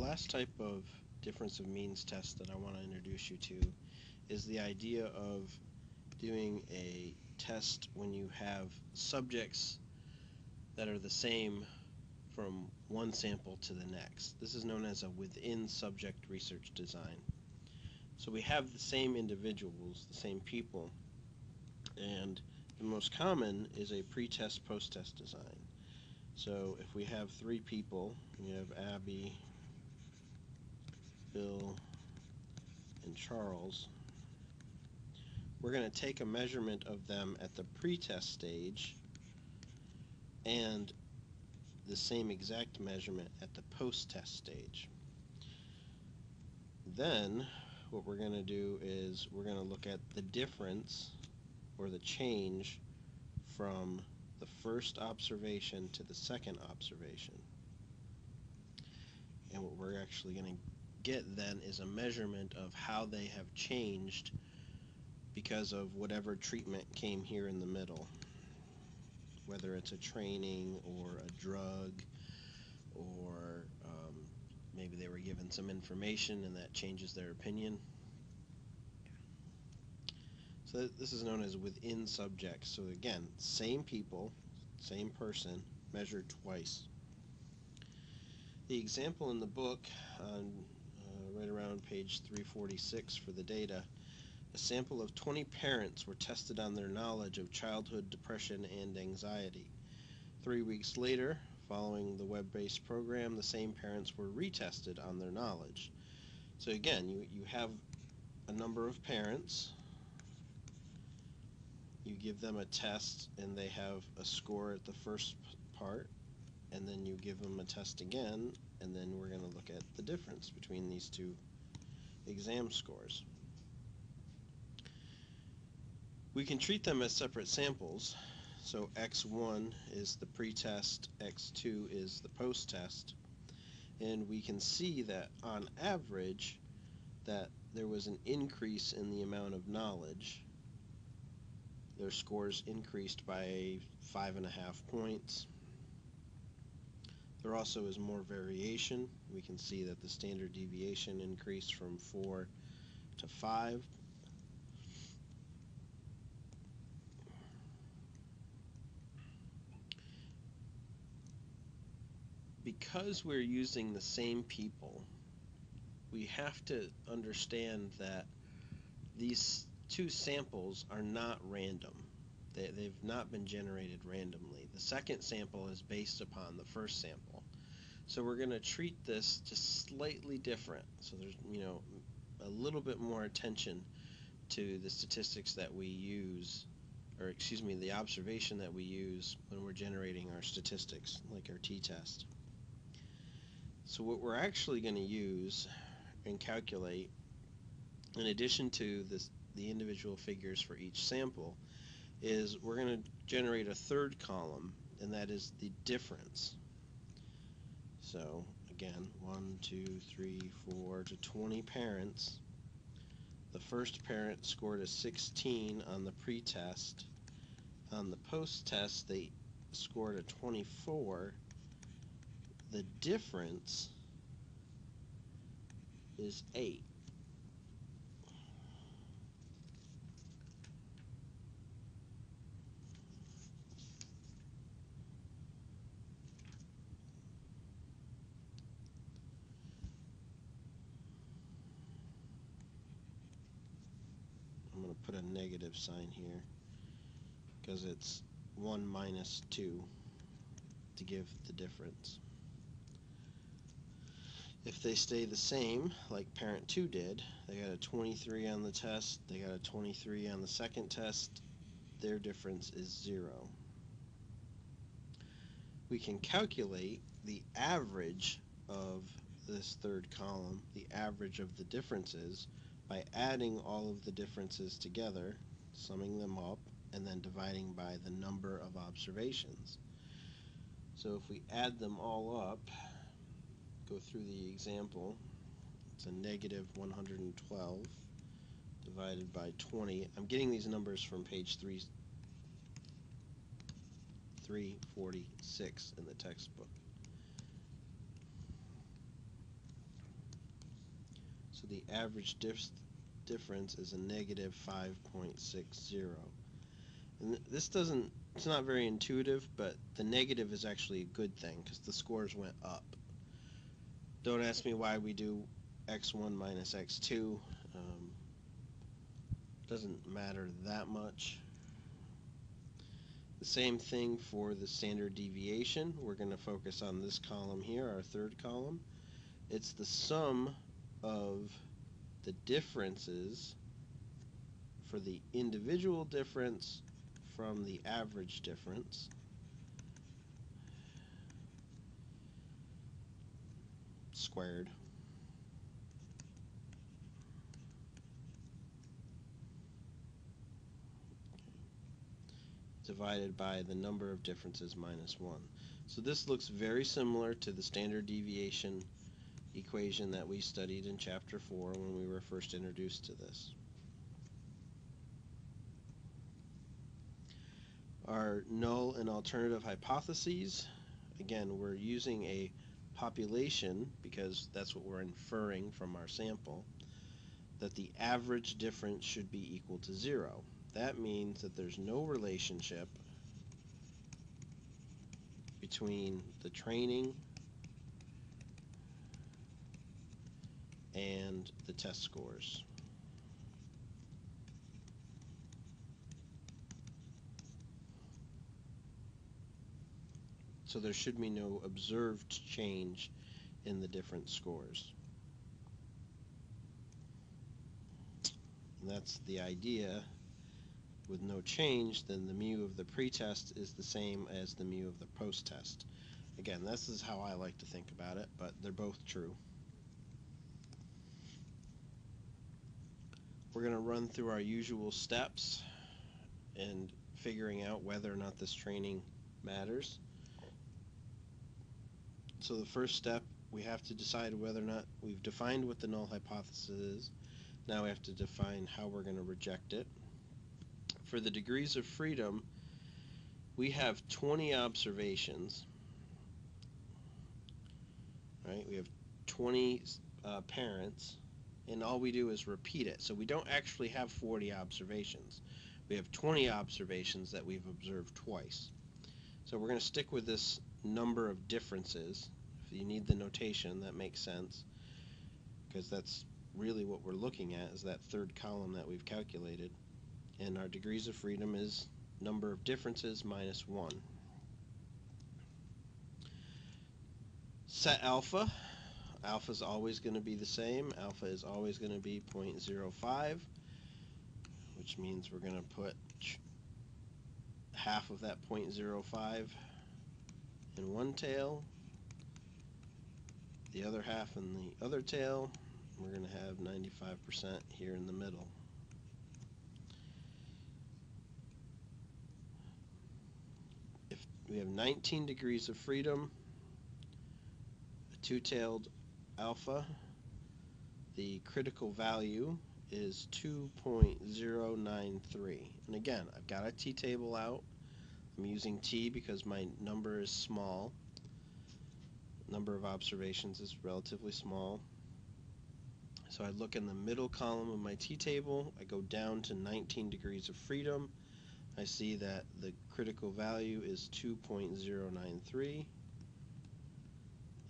last type of difference of means test that I want to introduce you to is the idea of doing a test when you have subjects that are the same from one sample to the next. This is known as a within subject research design. So we have the same individuals, the same people, and the most common is a pre-test, post-test design. So if we have three people, we have Abby, Bill, and Charles, we're going to take a measurement of them at the pre-test stage and the same exact measurement at the post-test stage. Then what we're going to do is we're going to look at the difference or the change from the first observation to the second observation. And what we're actually going to get then is a measurement of how they have changed because of whatever treatment came here in the middle, whether it's a training or a drug, or maybe they were given some information and that changes their opinion. So this is known as within subjects. So again, same people, same person, measured twice. The example in the book, on right around page 346 for the data, a sample of 20 parents were tested on their knowledge of childhood depression and anxiety. 3 weeks later, following the web-based program, the same parents were retested on their knowledge. So again, you have a number of parents, you give them a test and they have a score at the first part, and then you give them a test again, and then we're going to look at the difference between these two exam scores. We can treat them as separate samples. So X1 is the pre-test, X2 is the post-test, and we can see that on average that there was an increase in the amount of knowledge. Their scores increased by 5.5 points. There also is more variation. We can see that the standard deviation increased from 4 to 5. Because we're using the same people, we have to understand that these two samples are not random. They've not been generated randomly. The second sample is based upon the first sample. So we're going to treat this just slightly different. So there's, a little bit more attention to the statistics that we use, or excuse me, the observation that we use when we're generating our statistics, like our t-test. So what we're actually going to use and calculate, in addition to the individual figures for each sample, is we're going to generate a third column, and that is the difference. So again, 1, 2, 3, 4 to 20 parents. The first parent scored a 16 on the pre-test. On the post-test, they scored a 24. The difference is 8. I'm going to put a negative sign here because it's 1 minus 2 to give the difference. If they stay the same, like parent 2 did, they got a 23 on the test, they got a 23 on the second test, their difference is 0. We can calculate the average of this third column, the average of the differences, by adding all of the differences together, summing them up, and then dividing by the number of observations. So if we add them all up, go through the example, it's a negative 112 divided by 20. I'm getting these numbers from page 346 in the textbook. So the average difference is a negative 5.60. And this doesn't, it's not very intuitive, but the negative is actually a good thing because the scores went up. Don't ask me why we do x1 minus x2. Doesn't matter that much. The same thing for the standard deviation. We're going to focus on this column here, our third column. It's the sum of the differences for the individual difference from the average difference squared divided by the number of differences minus 1. So this looks very similar to the standard deviation equation that we studied in chapter 4 when we were first introduced to this. Our null and alternative hypotheses, again, we're using a population because that's what we're inferring from our sample, that the average difference should be equal to 0. That means that there's no relationship between the training and the test scores. So there should be no observed change in the different scores. And that's the idea. With no change, then the mu of the pretest is the same as the mu of the post-test. Again, this is how I like to think about it, but they're both true. We're going to run through our usual steps and figuring out whether or not this training matters. So the first step, we have to decide whether or not we've defined what the null hypothesis is. Now we have to define how we're going to reject it. For the degrees of freedom, we have 20 observations, right? We have 20 parents, and all we do is repeat it. So we don't actually have 40 observations. We have 20 observations that we've observed twice. So we're going to stick with this number of differences. If you need the notation, that makes sense, because that's really what we're looking at, is that third column that we've calculated. And our degrees of freedom is number of differences minus 1. Set alpha. Alpha is always going to be the same. Alpha is always going to be 0.05, which means we're going to put half of that 0.05 in one tail, the other half in the other tail. We're going to have 95% here in the middle. We have 19 degrees of freedom, a two-tailed alpha. The critical value is 2.093. And again, I've got a t-table out. I'm using t because my number is small. Number of observations is relatively small. So I look in the middle column of my t-table. I go down to 19 degrees of freedom. I see that the critical value is 2.093,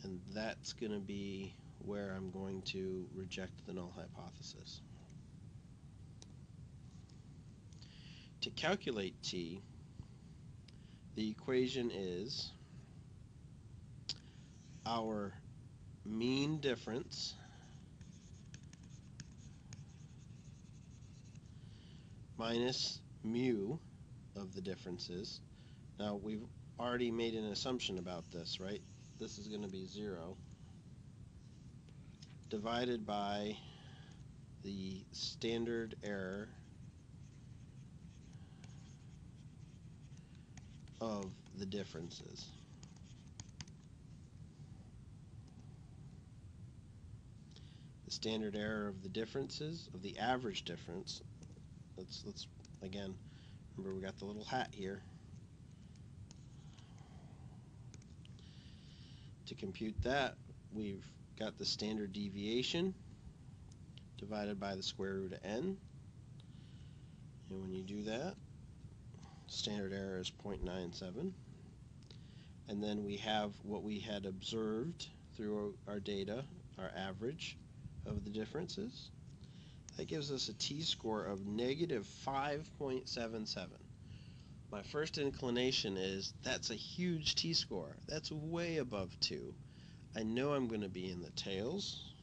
and that's going to be where I'm going to reject the null hypothesis. To calculate t, the equation is our mean difference minus mu of the differences. Now we've already made an assumption about this, right? This is going to be 0 divided by the standard error of the differences. The standard error of the differences, of the average difference, let's again, remember we got the little hat here. To compute that, we've got the standard deviation, divided by the square root of n. And when you do that, standard error is 0.97. And then we have what we had observed through our data, our average of the differences. That gives us a t-score of negative 5.77. My first inclination is that's a huge t-score. That's way above 2. I know I'm going to be in the tails,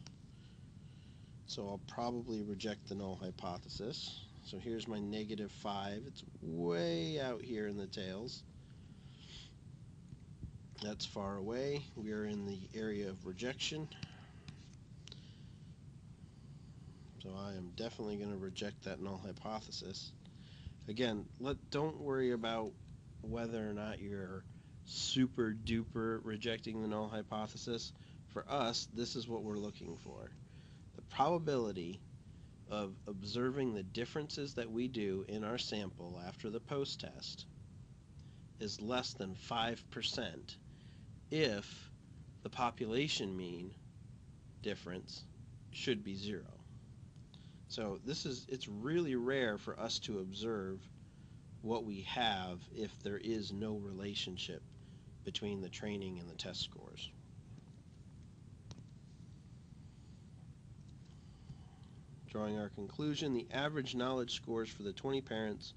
so I'll probably reject the null hypothesis. So here's my negative 5. It's way out here in the tails. That's far away. We are in the area of rejection. So I am definitely going to reject that null hypothesis. Again, don't worry about whether or not you're super duper rejecting the null hypothesis. For us, this is what we're looking for. The probability of observing the differences that we do in our sample after the post-test is less than 5% if the population mean difference should be 0. So it's really rare for us to observe what we have if there is no relationship between the training and the test scores. Drawing our conclusion, the average knowledge scores for the 20 parents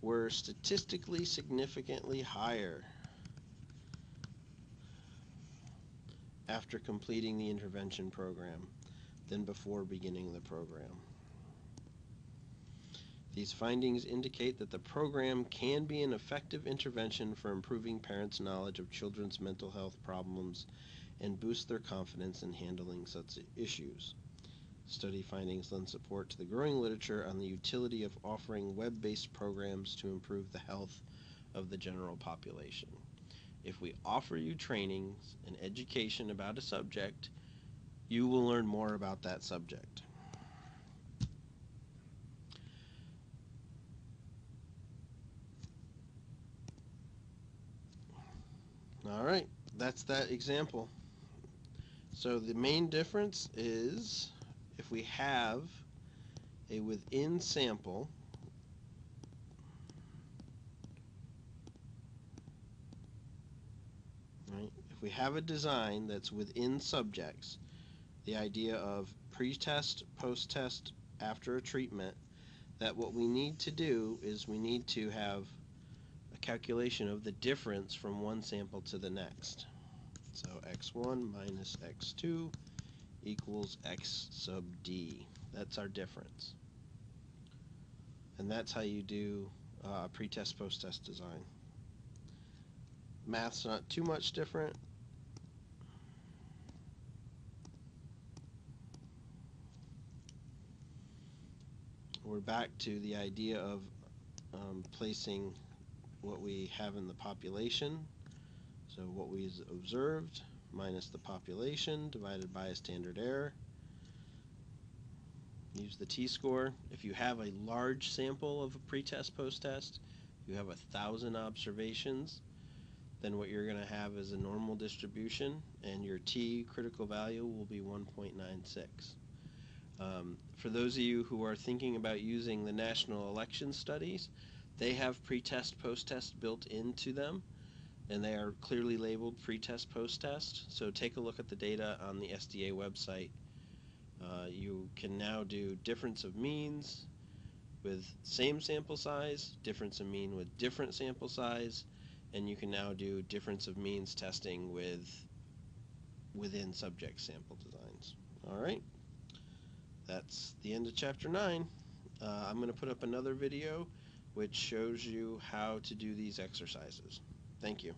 were statistically significantly higher after completing the intervention program than before beginning the program. These findings indicate that the program can be an effective intervention for improving parents' knowledge of children's mental health problems and boost their confidence in handling such issues. Study findings lend support to the growing literature on the utility of offering web-based programs to improve the health of the general population. If we offer you trainings and education about a subject, you will learn more about that subject. All right, that's that example. So the main difference is if we have a within sample, right? If we have a design that's within subjects, the idea of pre-test, post-test, after a treatment, that what we need to do is we need to have a calculation of the difference from one sample to the next. So x1 minus x2 equals x sub d. That's our difference. And that's how you do a pre-test, post-test design. Math's not too much different. We're back to the idea of placing what we have in the population. So what we observed minus the population divided by a standard error. Use the t-score. If you have a large sample of a pre-test, post-test, you have 1,000 observations, then what you're going to have is a normal distribution, and your t critical value will be 1.96. For those of you who are thinking about using the national election studies, they have pre-test, post-test built into them, and they are clearly labeled pre-test, post-test. So take a look at the data on the SDA website. You can now do difference of means with same sample size, difference of mean with different sample size, and you can now do difference of means testing within subject sample designs. All right, that's the end of chapter 9. I'm going to put up another video which shows you how to do these exercises. Thank you.